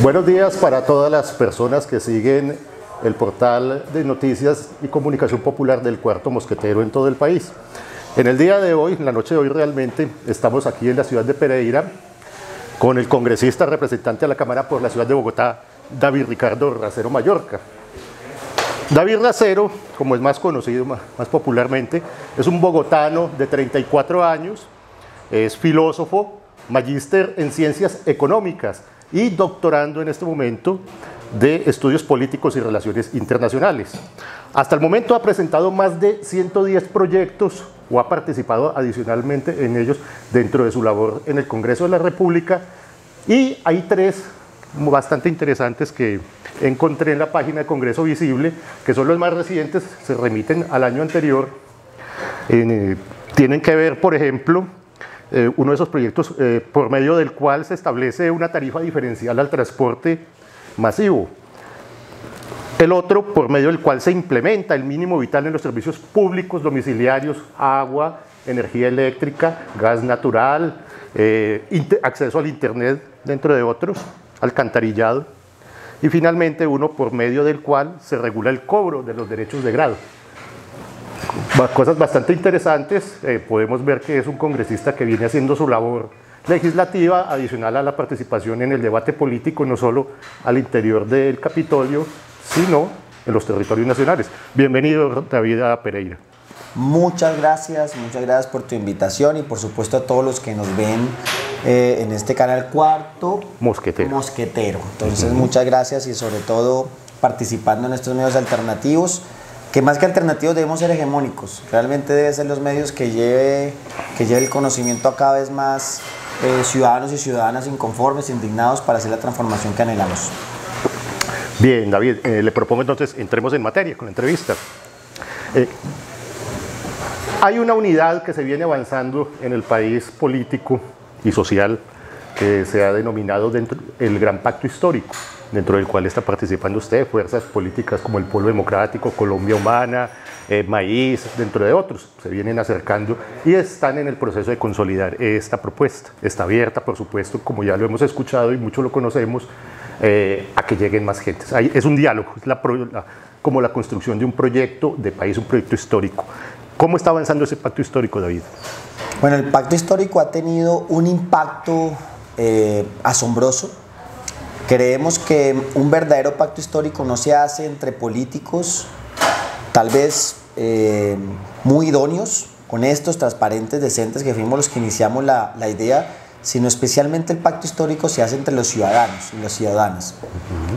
Buenos días para todas las personas que siguen el portal de noticias y comunicación popular del Cuarto Mosquetero en todo el país. En el día de hoy, en la noche de hoy realmente, estamos aquí en la ciudad de Pereira con el congresista representante de la Cámara por la ciudad de Bogotá, David Ricardo Racero Mallorca. David Racero, como es más conocido más popularmente, es un bogotano de 34 años, es filósofo, magíster en ciencias económicas y doctorando en este momento de estudios políticos y relaciones internacionales. Hasta el momento ha presentado más de 110 proyectos o ha participado adicionalmente en ellos dentro de su labor en el Congreso de la República, y hay tres bastante interesantes que encontré en la página de Congreso Visible, que son los más recientes, se remiten al año anterior. Tienen que ver, por ejemplo, uno de esos proyectos por medio del cual se establece una tarifa diferencial al transporte masivo. El otro, por medio del cual se implementa el mínimo vital en los servicios públicos domiciliarios, agua, energía eléctrica, gas natural, acceso al internet, dentro de otros, alcantarillado. Y finalmente uno por medio del cual se regula el cobro de los derechos de grado. Cosas bastante interesantes. Podemos ver que es un congresista que viene haciendo su labor legislativa adicional a la participación en el debate político, no solo al interior del Capitolio, sino en los territorios nacionales. Bienvenido, David, a Pereira. Muchas gracias por tu invitación y por supuesto a todos los que nos ven en este canal Cuarto Mosquetero. Entonces muchas gracias, y sobre todo participando en estos medios alternativos, que más que alternativos debemos ser hegemónicos. Realmente deben ser los medios que lleve el conocimiento a cada vez más ciudadanos y ciudadanas inconformes, indignados, para hacer la transformación que anhelamos. Bien, David, le propongo entonces entremos en materia con la entrevista. Hay una unidad que se viene avanzando en el país político y social que se ha denominado el Gran Pacto Histórico, dentro del cual está participando usted, fuerzas políticas como el Polo Democrático, Colombia Humana, Maíz, dentro de otros, se vienen acercando y están en el proceso de consolidar esta propuesta. Está abierta, por supuesto, como ya lo hemos escuchado y muchos lo conocemos, a que lleguen más gentes. Es un diálogo, es como la construcción de un proyecto de país, un proyecto histórico. ¿Cómo está avanzando ese pacto histórico, David? Bueno, el pacto histórico ha tenido un impacto asombroso. Creemos que un verdadero pacto histórico no se hace entre políticos, tal vez muy idóneos, honestos, transparentes, decentes, que fuimos los que iniciamos la idea, sino especialmente el pacto histórico se hace entre los ciudadanos y las ciudadanas.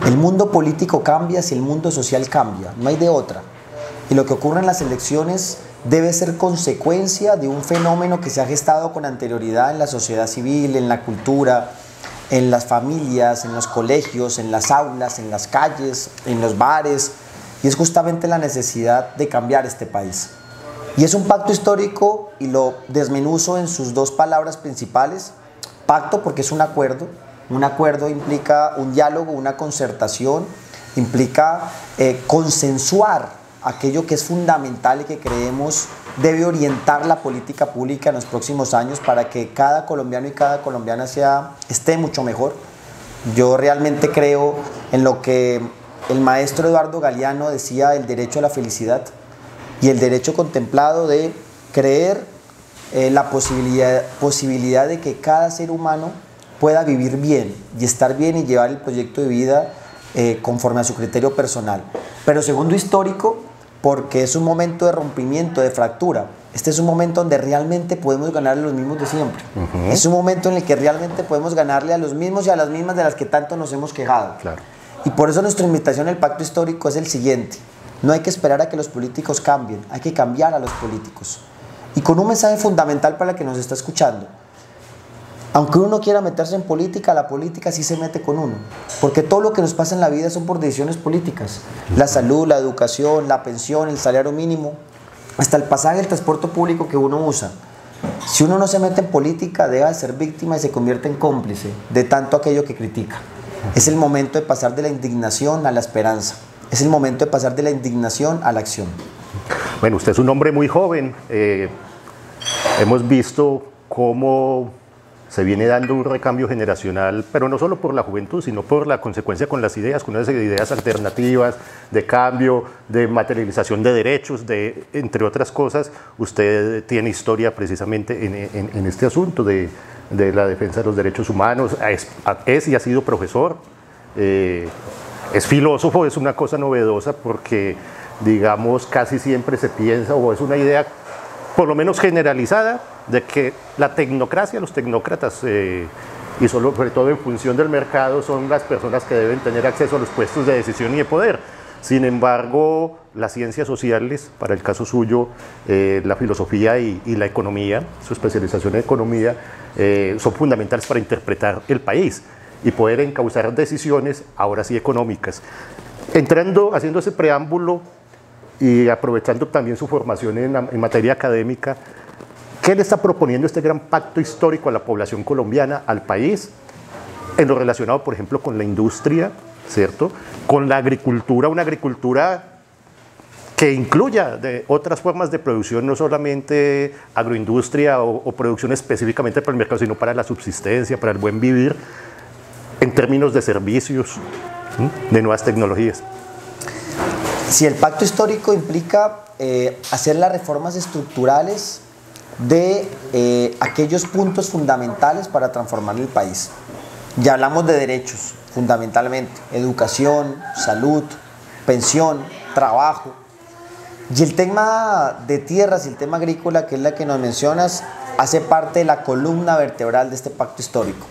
El mundo político cambia si el mundo social cambia, no hay de otra. Y lo que ocurre en las elecciones debe ser consecuencia de un fenómeno que se ha gestado con anterioridad en la sociedad civil, en la cultura, en las familias, en los colegios, en las aulas, en las calles, en los bares, y es justamente la necesidad de cambiar este país. Y es un pacto histórico, y lo desmenuzo en sus dos palabras principales. Pacto porque es un acuerdo implica un diálogo, una concertación, implica consensuar aquello que es fundamental y que creemos debe orientar la política pública en los próximos años para que cada colombiano y cada colombiana esté mucho mejor. Yo realmente creo en lo que el maestro Eduardo Galeano decía, el derecho a la felicidad, y el derecho contemplado de creer la posibilidad de que cada ser humano pueda vivir bien y estar bien y llevar el proyecto de vida conforme a su criterio personal. Pero segundo, histórico, porque es un momento de rompimiento, de fractura. Este es un momento donde realmente podemos ganarle a los mismos de siempre. Es un momento en el que realmente podemos ganarle a los mismos y a las mismas de las que tanto nos hemos quejado. Claro. Y por eso nuestra invitación al pacto histórico es el siguiente: no hay que esperar a que los políticos cambien, hay que cambiar a los políticos. Y con un mensaje fundamental para el que nos está escuchando: aunque uno no quiera meterse en política, la política sí se mete con uno, porque todo lo que nos pasa en la vida son por decisiones políticas. La salud, la educación, la pensión, el salario mínimo, hasta el pasaje del transporte público que uno usa. Si uno no se mete en política, deja de ser víctima y se convierte en cómplice de tanto aquello que critica. Es el momento de pasar de la indignación a la esperanza. Es el momento de pasar de la indignación a la acción. Bueno, usted es un hombre muy joven. Hemos visto cómo se viene dando un recambio generacional, pero no solo por la juventud, sino por la consecuencia con las ideas, con esas ideas alternativas, de cambio, de materialización de derechos, entre otras cosas. Usted tiene historia precisamente en este asunto de la defensa de los derechos humanos, es y ha sido profesor, es filósofo, es una cosa novedosa porque, digamos, casi siempre se piensa, o es una idea por lo menos generalizada, de que la tecnocracia, los tecnócratas, y sobre todo en función del mercado, son las personas que deben tener acceso a los puestos de decisión y de poder. Sin embargo, las ciencias sociales, para el caso suyo, la filosofía y la economía, su especialización en economía, son fundamentales para interpretar el país y poder encauzar decisiones, ahora sí económicas. Haciendo ese preámbulo y aprovechando también su formación en materia académica, ¿qué le está proponiendo este gran pacto histórico a la población colombiana, al país, en lo relacionado, por ejemplo, con la industria, ¿cierto?, con la agricultura, una agricultura que incluya otras formas de producción, no solamente agroindustria o producción específicamente para el mercado, sino para la subsistencia, para el buen vivir, en términos de servicios, de nuevas tecnologías? Si el pacto histórico implica hacer las reformas estructurales de aquellos puntos fundamentales para transformar el país. Ya hablamos de derechos, fundamentalmente, educación, salud, pensión, trabajo. Y el tema de tierras y el tema agrícola, que es la que nos mencionas, hace parte de la columna vertebral de este pacto histórico.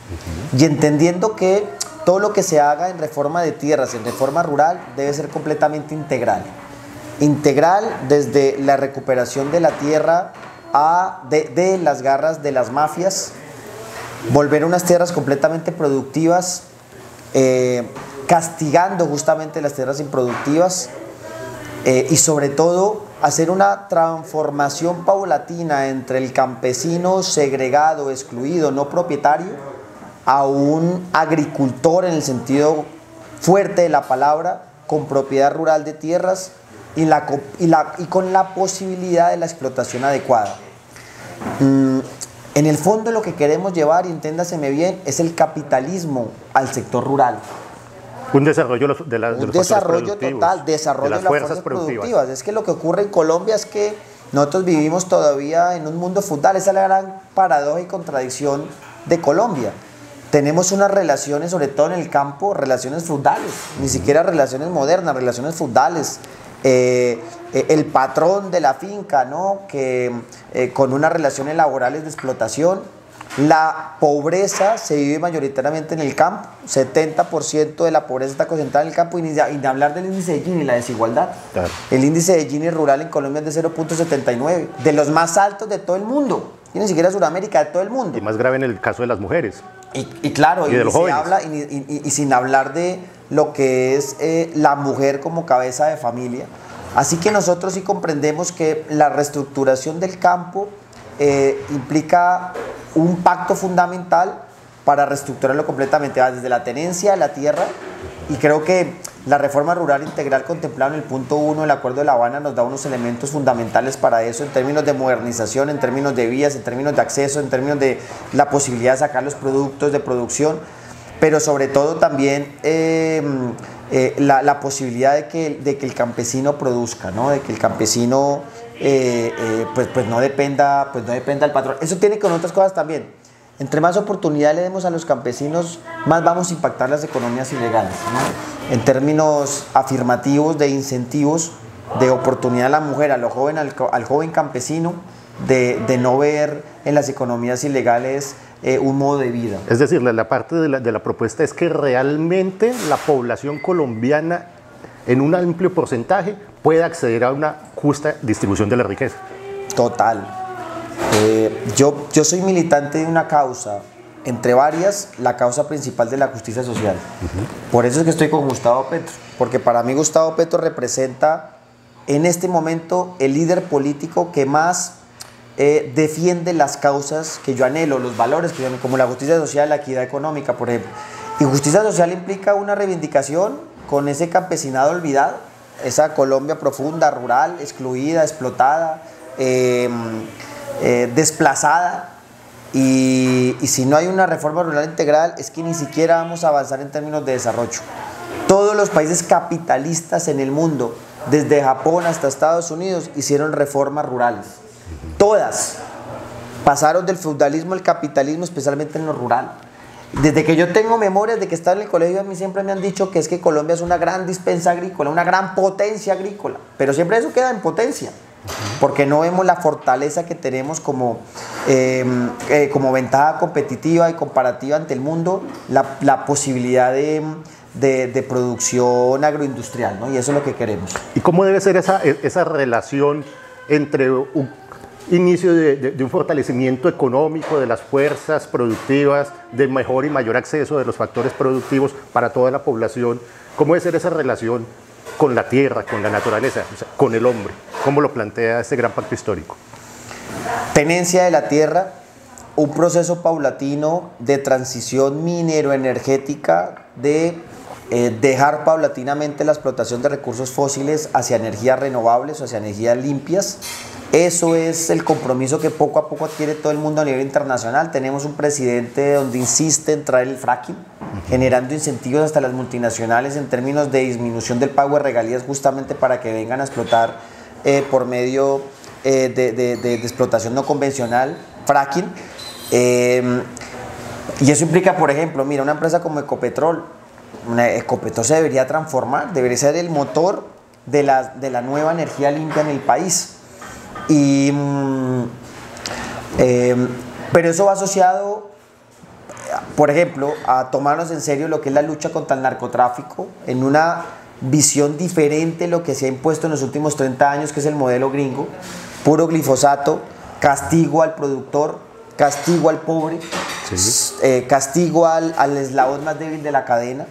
Y entendiendo que todo lo que se haga en reforma de tierras, en reforma rural, debe ser completamente integral. Integral desde la recuperación de la tierra de las garras de las mafias, volver unas tierras completamente productivas, castigando justamente las tierras improductivas, y sobre todo hacer una transformación paulatina entre el campesino segregado, excluido, no propietario, a un agricultor en el sentido fuerte de la palabra, con propiedad rural de tierras y con la posibilidad de la explotación adecuada. En el fondo lo que queremos llevar, y entiéndaseme bien, es el capitalismo al sector rural. Un desarrollo de los un desarrollo total, desarrollo de las fuerzas productivas. Es que lo que ocurre en Colombia es que nosotros vivimos todavía en un mundo feudal. Esa es la gran paradoja y contradicción de Colombia. Tenemos unas relaciones, sobre todo en el campo, relaciones feudales, ni siquiera relaciones modernas, relaciones feudales. El patrón de la finca, ¿no?, que con unas relaciones laborales de explotación. La pobreza se vive mayoritariamente en el campo, 70% de la pobreza está concentrada en el campo, y ni hablar del índice de Gini, la desigualdad. Claro. El índice de Gini rural en Colombia es de 0.79, de los más altos de todo el mundo, y ni siquiera Sudamérica, de todo el mundo. Y más grave en el caso de las mujeres. Y claro, de los jóvenes. Y sin hablar de lo que es la mujer como cabeza de familia. Así que nosotros sí comprendemos que la reestructuración del campo implica un pacto fundamental para reestructurarlo completamente, desde la tenencia de la tierra, y creo que la reforma rural integral contemplada en el punto 1 del Acuerdo de La Habana nos da unos elementos fundamentales para eso, en términos de modernización, en términos de vías, en términos de acceso, en términos de la posibilidad de sacar los productos de producción, pero sobre todo también la posibilidad de que el campesino produzca, ¿no?, de que el campesino pues no dependa del patrón. Eso tiene con otras cosas también. Entre más oportunidad le demos a los campesinos, más vamos a impactar las economías ilegales, ¿no?, en términos afirmativos, de incentivos, de oportunidad a la mujer, al joven campesino, de no ver en las economías ilegales un modo de vida. Es decir, la parte de la propuesta es que realmente la población colombiana, en un amplio porcentaje, pueda acceder a una justa distribución de la riqueza. Total. Yo soy militante de una causa, entre varias, la causa principal de la justicia social. Por eso es que estoy con Gustavo Petro, porque para mí Gustavo Petro representa en este momento el líder político que más defiende las causas que yo anhelo, los valores que yo anhelo, como la justicia social, la equidad económica, por ejemplo. Y justicia social implica una reivindicación con ese campesinado olvidado, esa Colombia profunda, rural, excluida, explotada, desplazada, y si no hay una reforma rural integral es que ni siquiera vamos a avanzar en términos de desarrollo. Todos los países capitalistas en el mundo, desde Japón hasta Estados Unidos, hicieron reformas rurales. Todas. Pasaron del feudalismo al capitalismo, especialmente en lo rural. Desde que yo tengo memorias de que estaba en el colegio, a mí siempre me han dicho que es que Colombia es una gran dispensa agrícola, una gran potencia agrícola, pero siempre eso queda en potencia, porque no vemos la fortaleza que tenemos como ventaja competitiva y comparativa ante el mundo, la posibilidad de producción agroindustrial, ¿no? Y eso es lo que queremos. ¿Y cómo debe ser esa relación entre un inicio de un fortalecimiento económico de las fuerzas productivas, de mejor y mayor acceso de los factores productivos para toda la población? ¿Cómo debe ser esa relación con la tierra, con la naturaleza, o sea, con el hombre? ¿Cómo lo plantea este gran pacto histórico? Tenencia de la tierra, un proceso paulatino de transición minero-energética, de dejar paulatinamente la explotación de recursos fósiles hacia energías renovables o hacia energías limpias. Eso es el compromiso que poco a poco adquiere todo el mundo a nivel internacional. Tenemos un presidente donde insiste en traer el fracking, generando incentivos hasta las multinacionales en términos de disminución del pago de regalías, justamente para que vengan a explotar por medio de explotación no convencional, fracking. Y eso implica, por ejemplo, mira, una empresa como Ecopetrol. Ecopetrol se debería transformar, debería ser el motor de la nueva energía limpia en el país. Pero eso va asociado, por ejemplo, a tomarnos en serio lo que es la lucha contra el narcotráfico en una visión diferente de lo que se ha impuesto en los últimos 30 años, que es el modelo gringo: puro glifosato, castigo al productor, castigo al pobre, castigo al eslabón más débil de la cadena,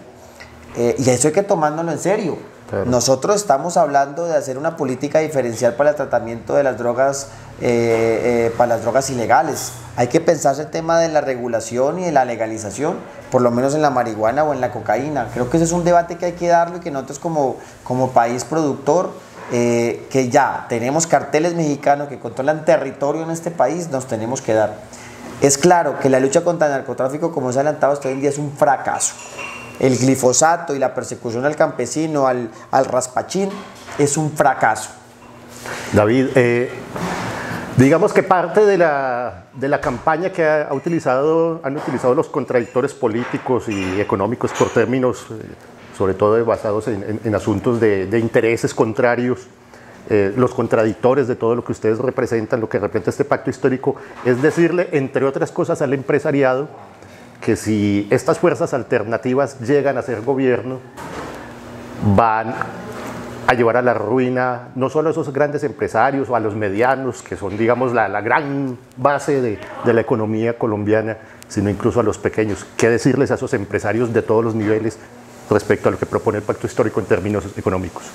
y eso hay que tomárnoslo en serio. Claro. Nosotros estamos hablando de hacer una política diferencial para el tratamiento de las drogas, para las drogas ilegales. Hay que pensar el tema de la regulación y de la legalización, por lo menos en la marihuana o en la cocaína. Creo que ese es un debate que hay que darlo y que nosotros como país productor, que ya tenemos carteles mexicanos que controlan territorio en este país, nos tenemos que dar. Es claro que la lucha contra el narcotráfico, como se ha adelantado hasta hoy en día, es un fracaso. El glifosato y la persecución al campesino, al raspachín, es un fracaso. David, digamos que parte de la campaña que han utilizado los contradictores políticos y económicos por términos, sobre todo basados en asuntos de intereses contrarios, los contradictores de todo lo que ustedes representan, lo que representa este pacto histórico, es decirle, entre otras cosas, al empresariado que si estas fuerzas alternativas llegan a ser gobierno, van a llevar a la ruina no solo a esos grandes empresarios o a los medianos, que son, digamos, la gran base de la economía colombiana, sino incluso a los pequeños. ¿Qué decirles a esos empresarios de todos los niveles respecto a lo que propone el pacto histórico en términos económicos?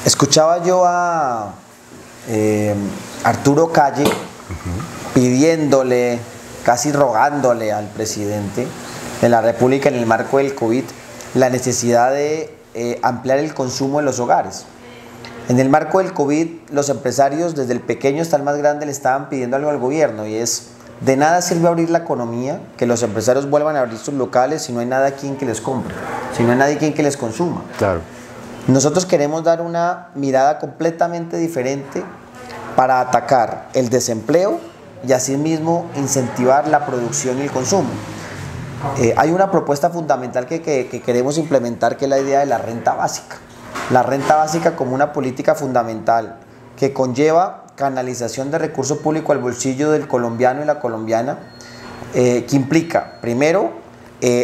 Escuchaba yo a Arturo Calle pidiéndole, casi rogándole al presidente de la República en el marco del COVID la necesidad de ampliar el consumo en los hogares. En el marco del COVID, los empresarios, desde el pequeño hasta el más grande, le estaban pidiendo algo al gobierno, y es: de nada sirve abrir la economía, que los empresarios vuelvan a abrir sus locales, si no hay nada quien que les compre, si no hay nadie quien que les consuma. Claro. Nosotros queremos dar una mirada completamente diferente para atacar el desempleo y asimismo incentivar la producción y el consumo. Hay una propuesta fundamental que queremos implementar, que es la idea de la renta básica. La renta básica como una política fundamental que conlleva canalización de recursos públicos al bolsillo del colombiano y la colombiana, que implica, primero,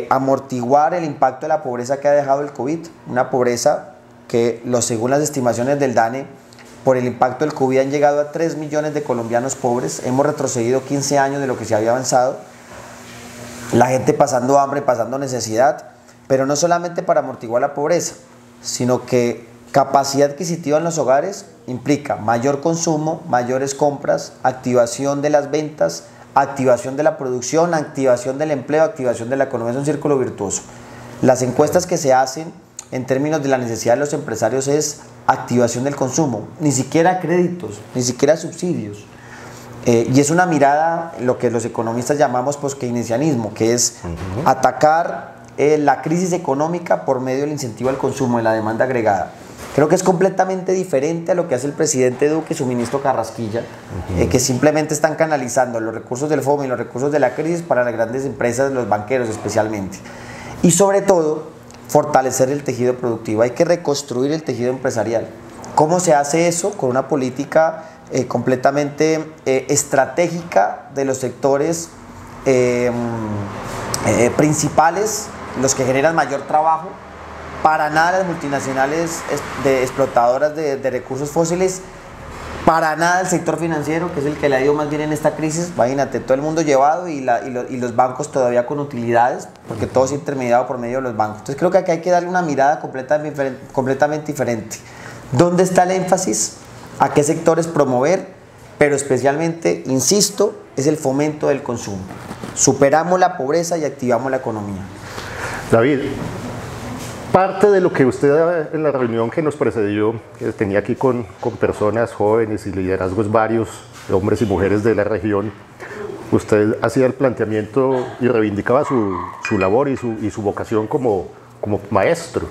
amortiguar el impacto de la pobreza que ha dejado el COVID, una pobreza que, según las estimaciones del DANE, por el impacto del COVID han llegado a 3 millones de colombianos pobres. Hemos retrocedido 15 años de lo que se había avanzado. La gente pasando hambre, pasando necesidad, pero no solamente para amortiguar la pobreza, sino que capacidad adquisitiva en los hogares implica mayor consumo, mayores compras, activación de las ventas, activación de la producción, activación del empleo, activación de la economía. Es un círculo virtuoso. Las encuestas que se hacen en términos de la necesidad de los empresarios es activación del consumo, ni siquiera créditos, ni siquiera subsidios. Y es una mirada, lo que los economistas llamamos post-keynesianismo, que es atacar la crisis económica por medio del incentivo al consumo, de la demanda agregada. Creo que es completamente diferente a lo que hace el presidente Duque y su ministro Carrasquilla, que simplemente están canalizando los recursos del FOME y los recursos de la crisis para las grandes empresas, los banqueros especialmente. Y sobre todo, fortalecer el tejido productivo. Hay que reconstruir el tejido empresarial. ¿Cómo se hace eso? Con una política completamente estratégica de los sectores principales, los que generan mayor trabajo. Para nada las multinacionales explotadoras de recursos fósiles, para nada el sector financiero, que es el que le ha ido más bien en esta crisis. Imagínate, todo el mundo llevado y los bancos todavía con utilidades, porque todo es intermediado por medio de los bancos. Entonces creo que aquí hay que darle una mirada completamente diferente. ¿Dónde está el énfasis? ¿A qué sectores promover? Pero especialmente, insisto, es el fomento del consumo. Superamos la pobreza y activamos la economía. David, parte de lo que usted en la reunión que nos precedió, que tenía aquí con personas jóvenes y liderazgos varios, hombres y mujeres de la región, usted hacía el planteamiento y reivindicaba su labor y su vocación como maestro.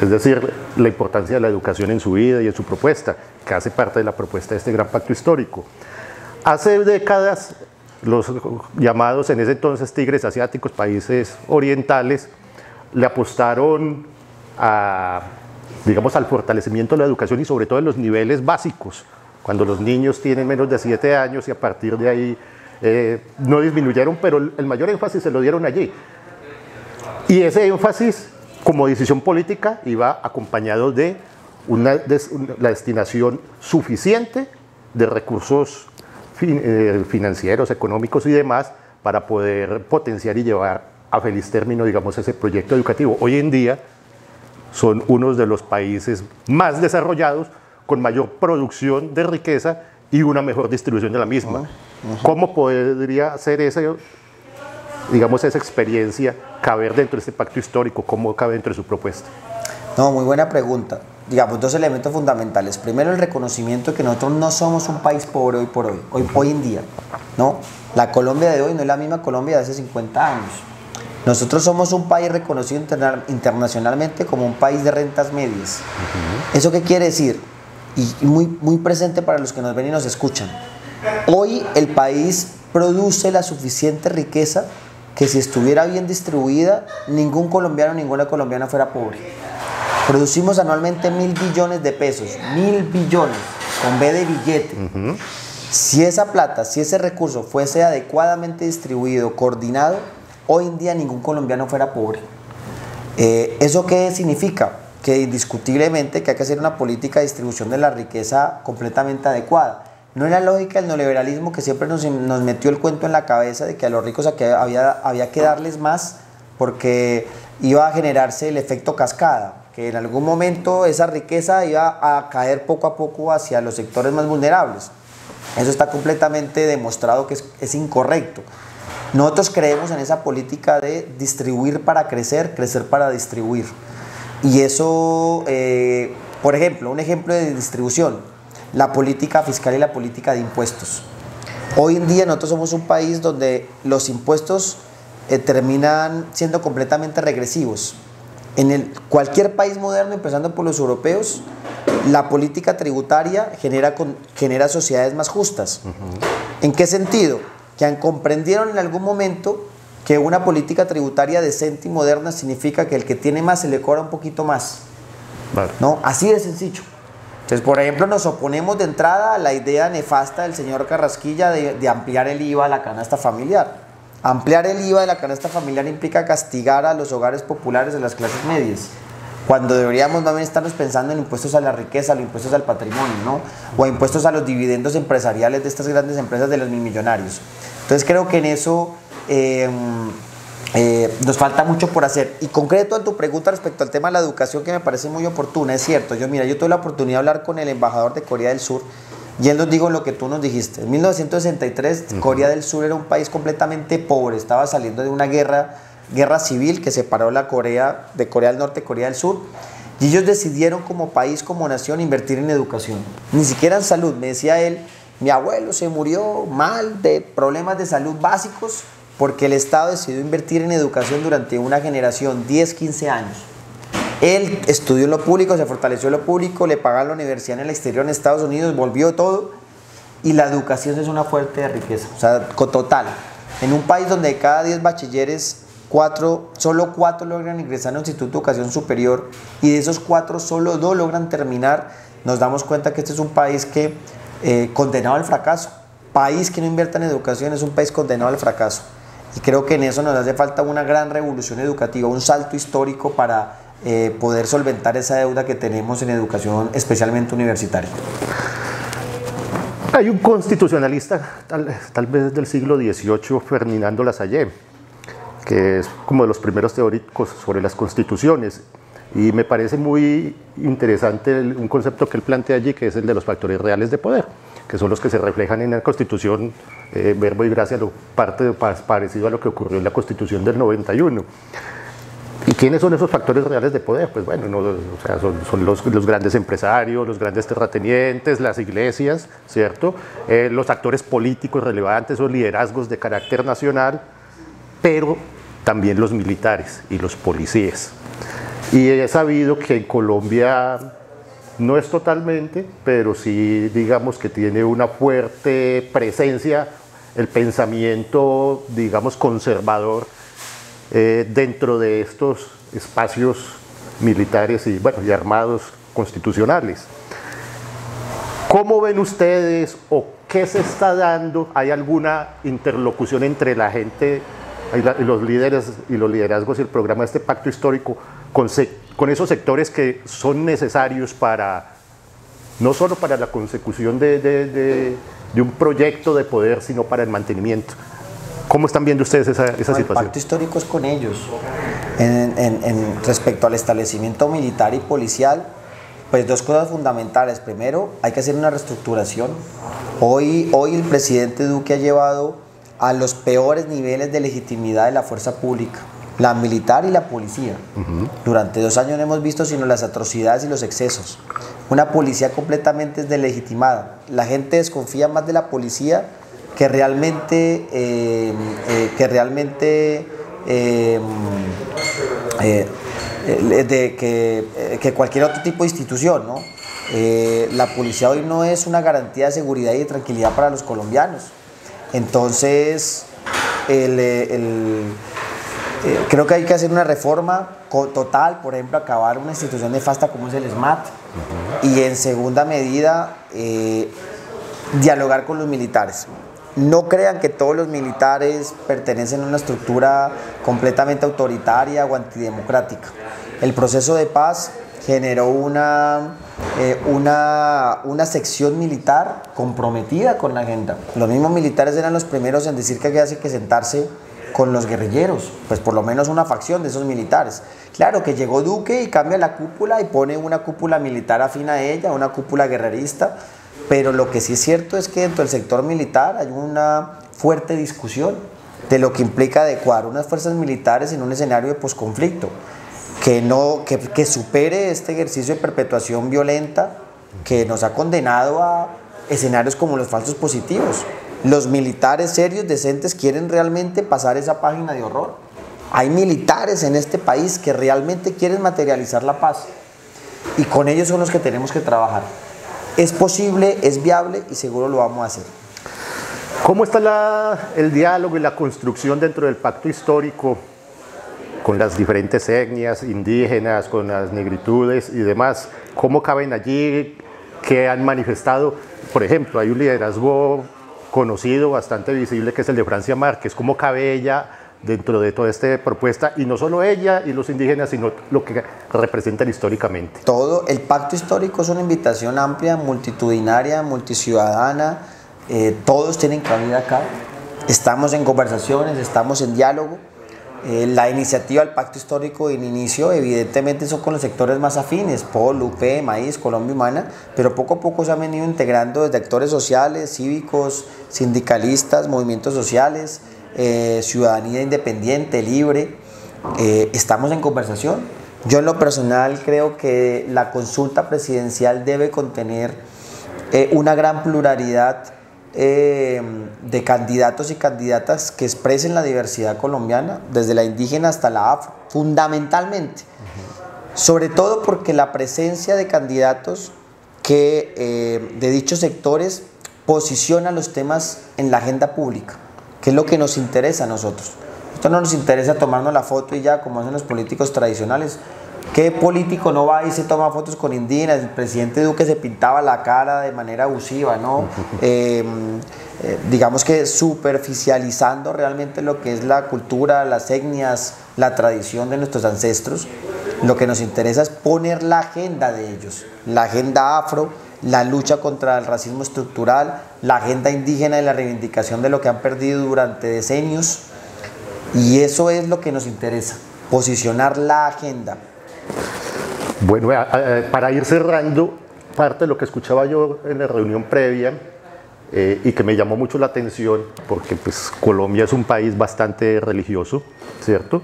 Es decir, la importancia de la educación en su vida y en su propuesta, que hace parte de la propuesta de este gran pacto histórico. Hace décadas, los llamados en ese entonces tigres asiáticos, países orientales, le apostaron digamos, al fortalecimiento de la educación y sobre todo en los niveles básicos, cuando los niños tienen menos de 7 años y a partir de ahí no disminuyeron, pero el mayor énfasis se lo dieron allí. Y ese énfasis, como decisión política, iba acompañado de la destinación suficiente de recursos financieros, económicos y demás para poder potenciar y llevar a feliz término, digamos, ese proyecto educativo. Hoy en día son unos de los países más desarrollados, con mayor producción de riqueza y una mejor distribución de la misma. ¿Cómo podría ser digamos, esa experiencia caber dentro de este pacto histórico? ¿Cómo cabe dentro de su propuesta? No, muy buena pregunta. Digamos, dos elementos fundamentales. Primero, el reconocimiento de que nosotros no somos un país pobre hoy en día, ¿no? La Colombia de hoy no es la misma Colombia de hace 50 años. Nosotros somos un país reconocido internacionalmente como un país de rentas medias. ¿Eso qué quiere decir? Y muy presente para los que nos ven y nos escuchan. Hoy el país produce la suficiente riqueza que, si estuviera bien distribuida, ningún colombiano, ninguna colombiana fuera pobre. Producimos anualmente 1.000 billones de pesos, 1.000 billones, con B de billete. Si esa plata, si ese recurso fuese adecuadamente distribuido, coordinado, hoy en día ningún colombiano fuera pobre. ¿Eso qué significa? Que indiscutiblemente que hay que hacer una política de distribución de la riqueza completamente adecuada. No es la lógica del neoliberalismo, que siempre nos metió el cuento en la cabeza de que a los ricos había que darles más porque iba a generarse el efecto cascada, que en algún momento esa riqueza iba a caer poco a poco hacia los sectores más vulnerables. Eso está completamente demostrado que es incorrecto. Nosotros creemos en esa política de distribuir para crecer, crecer para distribuir. Y eso, por ejemplo, un ejemplo de distribución, la política fiscal y la política de impuestos. Hoy en día nosotros somos un país donde los impuestos terminan siendo completamente regresivos. En cualquier país moderno, empezando por los europeos, la política tributaria genera sociedades más justas. ¿En qué sentido? Que comprendieron en algún momento que una política tributaria decente y moderna significa que el que tiene más se le cobra un poquito más. Vale. ¿No? Así de sencillo. Entonces, por ejemplo, nos oponemos de entrada a la idea nefasta del señor Carrasquilla de ampliar el IVA a la canasta familiar. Ampliar el IVA de la canasta familiar implica castigar a los hogares populares de las clases medias, cuando deberíamos más bien estarnos pensando en impuestos a la riqueza, los impuestos al patrimonio, ¿no? O impuestos a los dividendos empresariales de estas grandes empresas de los millonarios. Entonces creo que en eso nos falta mucho por hacer. Y concreto en tu pregunta respecto al tema de la educación, que me parece muy oportuna, es cierto. Yo tuve la oportunidad de hablar con el embajador de Corea del Sur, y él nos dijo lo que tú nos dijiste. En 1963, Corea del Sur era un país completamente pobre, estaba saliendo de una guerra civil que separó de Corea del Norte y Corea del Sur, y ellos decidieron como país, como nación, invertir en educación, ni siquiera en salud. Me decía él, Mi abuelo se murió mal de problemas de salud básicos porque el Estado decidió invertir en educación durante una generación, 10, 15 años. Él estudió en lo público, se fortaleció en lo público, le pagaron la universidad en el exterior, en Estados Unidos, volvió todo, y la educación es una fuente de riqueza, o sea, total. En un país donde de cada 10 bachilleres, solo 4 logran ingresar a un instituto de educación superior, y de esos 4, solo 2 logran terminar, nos damos cuenta que este es un país que condenado al fracaso. País que no invierta en educación es un país condenado al fracaso. Y creo que en eso nos hace falta una gran revolución educativa, un salto histórico para poder solventar esa deuda que tenemos en educación, especialmente universitaria. Hay un constitucionalista, tal vez del siglo XVIII, Ferdinando Lassalle, que es como de los primeros teóricos sobre las constituciones, y me parece muy interesante un concepto que él plantea allí, que es el de los factores reales de poder, que son los que se reflejan en la Constitución, Verbo y Gracia, parecido a lo que ocurrió en la Constitución del 91. ¿Y quiénes son esos factores reales de poder? Pues bueno, o sea, son los grandes empresarios, los grandes terratenientes, las iglesias, ¿cierto? Los actores políticos relevantes o liderazgos de carácter nacional, pero también los militares y los policías. Y he sabido que en Colombia no es totalmente, pero sí digamos que tiene una fuerte presencia el pensamiento, digamos, conservador dentro de estos espacios militares y, bueno, y armados constitucionales. ¿Cómo ven ustedes o qué se está dando? ¿Hay alguna interlocución entre la gente, los líderes y los liderazgos y el programa de este pacto histórico con esos sectores que son necesarios para, no solo para la consecución de un proyecto de poder, sino para el mantenimiento? ¿Cómo están viendo ustedes esa situación? El pacto histórico es con ellos. Respecto al establecimiento militar y policial, pues 2 cosas fundamentales. Primero, hay que hacer una reestructuración. Hoy el presidente Duque ha llevado a los peores niveles de legitimidad de la fuerza pública, la militar y la policía. Durante 2 años no hemos visto sino las atrocidades y los excesos. Una policía completamente deslegitimada. La gente desconfía más de la policía que realmente cualquier otro tipo de institución, ¿no? La policía hoy no es una garantía de seguridad y de tranquilidad para los colombianos. Entonces, creo que hay que hacer una reforma total, por ejemplo, acabar una institución nefasta como es el SMAT, y en segunda medida, dialogar con los militares. No crean que todos los militares pertenecen a una estructura completamente autoritaria o antidemocrática. El proceso de paz generó una sección militar comprometida con la agenda. Los mismos militares eran los primeros en decir que había que sentarse con los guerrilleros, pues por lo menos una facción de esos militares. Claro que llegó Duque y cambia la cúpula y pone una cúpula militar afín a ella, una cúpula guerrerista, pero lo que sí es cierto es que dentro del sector militar hay una fuerte discusión de lo que implica adecuar unas fuerzas militares en un escenario de posconflicto, que supere este ejercicio de perpetuación violenta que nos ha condenado a escenarios como los falsos positivos. Los militares serios, decentes, quieren realmente pasar esa página de horror. Hay militares en este país que realmente quieren materializar la paz, y con ellos son los que tenemos que trabajar. Es posible, es viable y seguro lo vamos a hacer. ¿Cómo está el diálogo y la construcción dentro del pacto histórico con las diferentes etnias indígenas, con las negritudes y demás? ¿Cómo caben allí? ¿Qué han manifestado? Por ejemplo, hay un liderazgo conocido, bastante visible, que es el de Francia Márquez. ¿Cómo cabe ella dentro de toda esta propuesta? Y no solo ella y los indígenas, sino lo que representan históricamente. Todo el pacto histórico es una invitación amplia, multitudinaria, multiciudadana. Todos tienen cabida acá. Estamos en conversaciones, estamos en diálogo. La iniciativa del pacto histórico en inicio evidentemente son con los sectores más afines, POL, UP, Maíz, Colombia Humana, pero poco a poco se han venido integrando desde actores sociales, cívicos, sindicalistas, movimientos sociales, ciudadanía independiente, libre. Estamos en conversación. Yo en lo personal creo que la consulta presidencial debe contener una gran pluralidad de candidatos y candidatas que expresen la diversidad colombiana, desde la indígena hasta la afro, fundamentalmente. Sobre todo porque la presencia de candidatos que de dichos sectores posiciona los temas en la agenda pública, que es lo que nos interesa a nosotros. Esto no nos interesa tomarnos la foto y ya, como hacen los políticos tradicionales. ¿Qué político no va y se toma fotos con indígenas? El presidente Duque se pintaba la cara de manera abusiva, ¿no? Digamos que superficializando realmente lo que es la cultura, las etnias, la tradición de nuestros ancestros. Lo que nos interesa es poner la agenda de ellos, la agenda afro, la lucha contra el racismo estructural, la agenda indígena y la reivindicación de lo que han perdido durante decenios. Y eso es lo que nos interesa, posicionar la agenda. Bueno, para ir cerrando, parte de lo que escuchaba yo en la reunión previa y que me llamó mucho la atención, porque pues Colombia es un país bastante religioso, ¿cierto?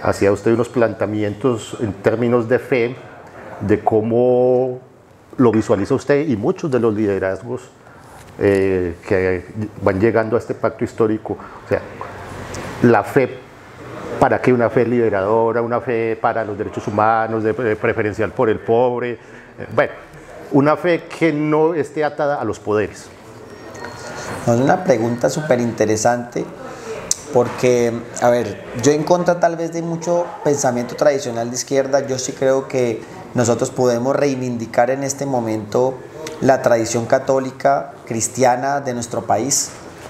Hacía usted unos planteamientos en términos de fe, de cómo lo visualiza usted y muchos de los liderazgos que van llegando a este pacto histórico. O sea, la fe, ¿para qué? Una fe liberadora, una fe para los derechos humanos, preferencial por el pobre. Bueno, una fe que no esté atada a los poderes. Es una pregunta súper interesante porque, a ver, yo en contra tal vez de mucho pensamiento tradicional de izquierda, yo sí creo que nosotros podemos reivindicar en este momento la tradición católica cristiana de nuestro país,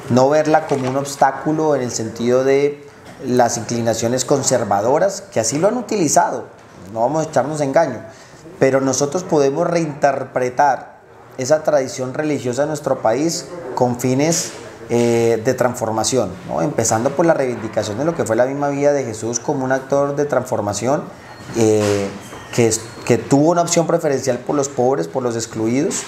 no verla como un obstáculo en el sentido de las inclinaciones conservadoras, que así lo han utilizado, no vamos a echarnos engaño, pero nosotros podemos reinterpretar esa tradición religiosa de nuestro país con fines de transformación, ¿no? Empezando por la reivindicación de lo que fue la misma vida de Jesús como un actor de transformación que tuvo una opción preferencial por los pobres, por los excluidos,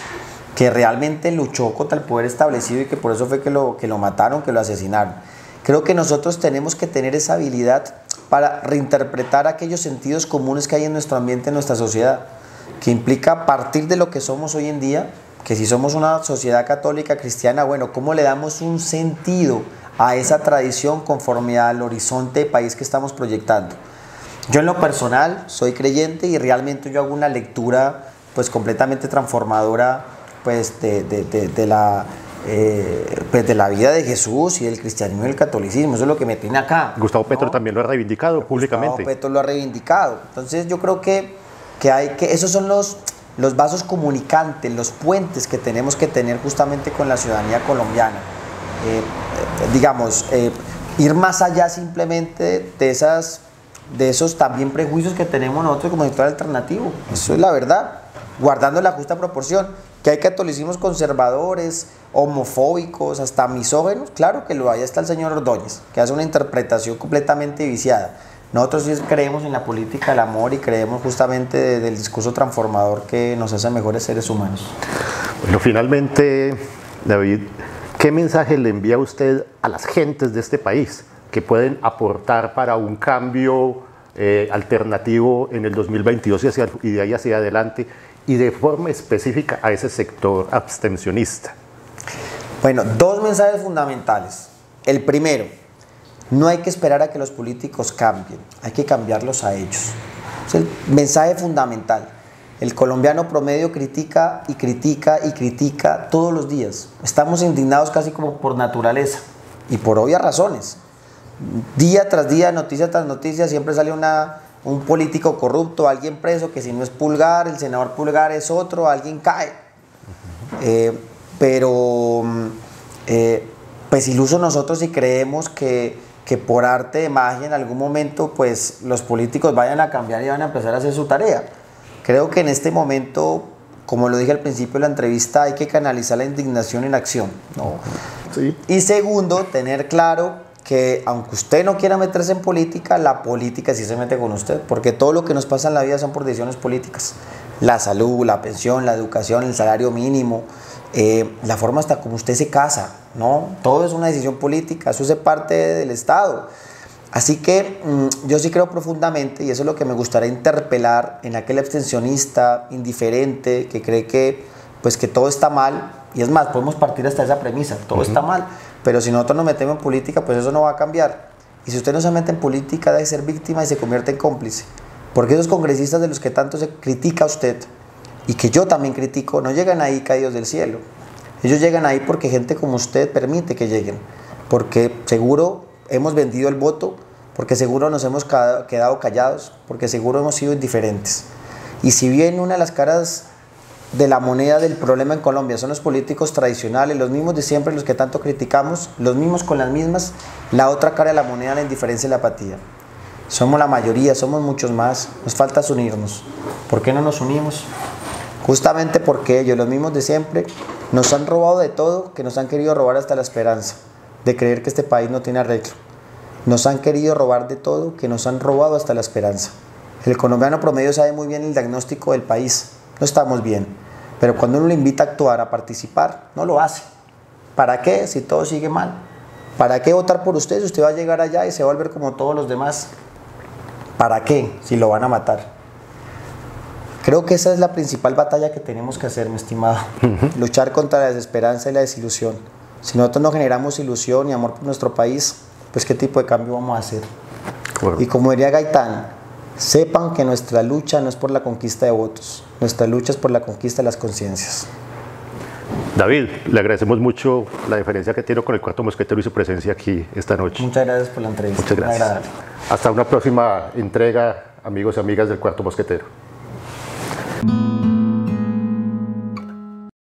que realmente luchó contra el poder establecido y que por eso fue que lo mataron, que lo asesinaron. Creo que nosotros tenemos que tener esa habilidad para reinterpretar aquellos sentidos comunes que hay en nuestro ambiente, en nuestra sociedad, que implica partir de lo que somos hoy en día, que si somos una sociedad católica cristiana, bueno, ¿cómo le damos un sentido a esa tradición conforme al horizonte de país que estamos proyectando? Yo en lo personal soy creyente y realmente yo hago una lectura pues completamente transformadora pues de la vida de Jesús y del cristianismo y el catolicismo. Eso es lo que me tiene acá. Gustavo Petro, ¿no? También lo ha reivindicado públicamente. Gustavo Petro lo ha reivindicado. Entonces yo creo que esos son los vasos comunicantes, los puentes que tenemos que tener justamente con la ciudadanía colombiana. Ir más allá simplemente de esos también prejuicios que tenemos nosotros como sector alternativo. Eso es la verdad, guardando la justa proporción. Que hay catolicismos conservadores, homofóbicos, hasta misógenos, claro que lo hay. Está el señor Ordóñez, que hace una interpretación completamente viciada. Nosotros sí creemos en la política del amor y creemos justamente del discurso transformador que nos hace mejores seres humanos. Bueno, finalmente, David, ¿qué mensaje le envía usted a las gentes de este país que pueden aportar para un cambio alternativo en el 2022 y de ahí hacia adelante, y de forma específica a ese sector abstencionista? Bueno, dos mensajes fundamentales. El primero, no hay que esperar a que los políticos cambien, hay que cambiarlos a ellos. Es el mensaje fundamental. El colombiano promedio critica y critica y critica todos los días. Estamos indignados casi como por naturaleza y por obvias razones. Día tras día, noticia tras noticia, siempre sale un político corrupto, alguien preso, que si no es Pulgar, el senador Pulgar es otro, alguien cae. Pues ilusos nosotros si creemos que por arte de magia en algún momento pues los políticos vayan a cambiar y van a empezar a hacer su tarea. Creo que en este momento, como lo dije al principio de la entrevista, hay que canalizar la indignación en acción, ¿no? Sí. Y segundo, tener claro que aunque usted no quiera meterse en política, la política sí se mete con usted, porque todo lo que nos pasa en la vida son por decisiones políticas. La salud, la pensión, la educación, el salario mínimo, la forma hasta como usted se casa, ¿no? Todo es una decisión política, eso es parte del Estado. Así que yo sí creo profundamente, y eso es lo que me gustaría interpelar en aquel abstencionista indiferente que cree que pues que todo está mal, y es más, podemos partir hasta esa premisa, todo está mal, pero si nosotros nos metemos en política, pues eso no va a cambiar. Y si usted no se mete en política, debe ser víctima y se convierte en cómplice. Porque esos congresistas de los que tanto se critica a usted, y que yo también critico, no llegan ahí caídos del cielo. Ellos llegan ahí porque gente como usted permite que lleguen, porque seguro hemos vendido el voto, porque seguro nos hemos quedado callados, porque seguro hemos sido indiferentes. Y si bien una de las caras de la moneda del problema en Colombia son los políticos tradicionales, los mismos de siempre, los que tanto criticamos, los mismos con las mismas, la otra cara de la moneda es la indiferencia y la apatía. Somos la mayoría, somos muchos más, nos falta unirnos. ¿Por qué no nos unimos? Justamente porque ellos, los mismos de siempre, nos han robado de todo, que nos han querido robar hasta la esperanza de creer que este país no tiene arreglo. Nos han querido robar de todo, que nos han robado hasta la esperanza. El colombiano promedio sabe muy bien el diagnóstico del país. No estamos bien, pero cuando uno le invita a actuar, a participar, no lo hace. ¿Para qué? Si todo sigue mal. ¿Para qué votar por usted si usted va a llegar allá y se va a volver como todos los demás? ¿Para qué? Si lo van a matar. Creo que esa es la principal batalla que tenemos que hacer, mi estimado. Luchar contra la desesperanza y la desilusión. Si nosotros no generamos ilusión y amor por nuestro país, pues ¿qué tipo de cambio vamos a hacer? Bueno. Y como diría Gaitán, sepan que nuestra lucha no es por la conquista de votos, nuestra lucha es por la conquista de las conciencias. David, le agradecemos mucho la diferencia que tiene con el Cuarto Mosquetero y su presencia aquí esta noche. Muchas gracias por la entrevista. Muchas gracias. Hasta una próxima entrega, amigos y amigas del Cuarto Mosquetero.